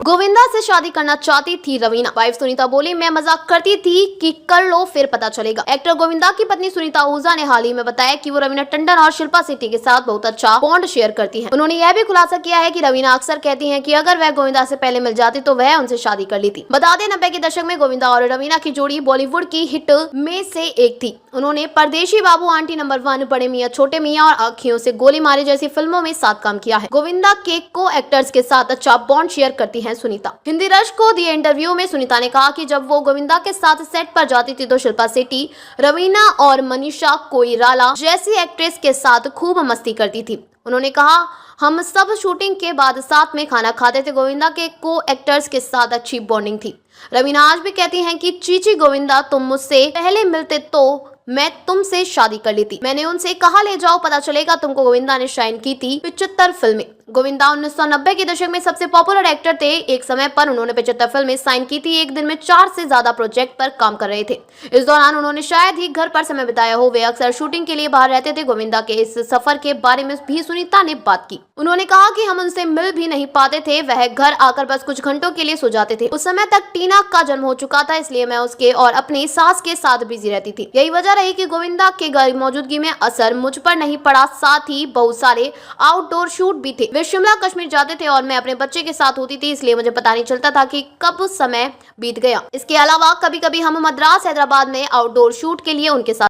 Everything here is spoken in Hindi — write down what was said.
गोविंदा से शादी करना चाहती थी रवीना। वाइफ सुनीता बोली, मैं मजाक करती थी कि कर लो फिर पता चलेगा। एक्टर गोविंदा की पत्नी सुनीता आहूजा ने हाल ही में बताया कि वो रवीना टंडन और शिल्पा शेट्टी के साथ बहुत अच्छा बॉन्ड शेयर करती हैं। उन्होंने यह भी खुलासा किया है कि रवीना अक्सर कहती हैं कि अगर वह गोविंदा से पहले मिल जाती तो वह उनसे शादी कर लेती। बता दें 90 के दशक में गोविंदा और रवीना की जोड़ी बॉलीवुड की हिट में से एक थी। उन्होंने परदेशी बाबू, आंटी नंबर 1, बड़े मियाँ छोटे मियाँ और आँखियों से गोली मारे जैसी फिल्मों में साथ काम किया है। गोविंदा के को एक्टर्स के साथ अच्छा बॉन्ड शेयर करती है सुनीता। हिंदी रश को दिए इंटरव्यू में सुनीता ने कहा कि जब वो गोविंदा के साथ सेट पर जाती थी तो शिल्पा शेट्टी, रवीना और मनीषा कोइराला जैसी एक्ट्रेस के साथ खूब मस्ती करती थी। उन्होंने कहा, हम सब शूटिंग के बाद साथ में खाना खाते थे। गोविंदा के को एक्टर्स के साथ अच्छी बॉन्डिंग थी। रवीना आज भी कहती हैं कि चीची गोविंदा, तुम मुझसे पहले मिलते तो मैं तुमसे शादी कर लेती। मैंने उनसे कहा ले जाओ पता चलेगा तुमको। गोविंदा ने शाइन की थी 75 फिल्में। गोविंदा 1990 के दशक में सबसे पॉपुलर एक्टर थे। एक समय पर उन्होंने 75 फिल्में साइन की थी। एक दिन में 4 से ज्यादा प्रोजेक्ट पर काम कर रहे थे। इस दौरान उन्होंने शायद ही घर पर समय बिताया हो। वे अक्सर शूटिंग के लिए बाहर रहते थे। गोविंदा के इस सफर के बारे में भी सुनीता ने बात की। उन्होंने कहा कि हम उनसे मिल भी नहीं पाते थे। वह घर आकर बस कुछ घंटों के लिए सो जाते थे। उस समय तक टीना का जन्म हो चुका था, इसलिए मैं उसके और अपनी सास के साथ बिजी रहती थी। यही वजह रही कि गोविंदा के घर मौजूदगी में असर मुझ पर नहीं पड़ा। साथ ही बहुत सारे आउटडोर शूट भी थे। वे शिमला कश्मीर जाते थे और मैं अपने बच्चे के साथ होती थी, इसलिए मुझे पता नहीं चलता था कि कब समय बीत गया। इसके अलावा कभी कभी हम मद्रास, हैदराबाद में आउटडोर शूट के लिए उनके साथ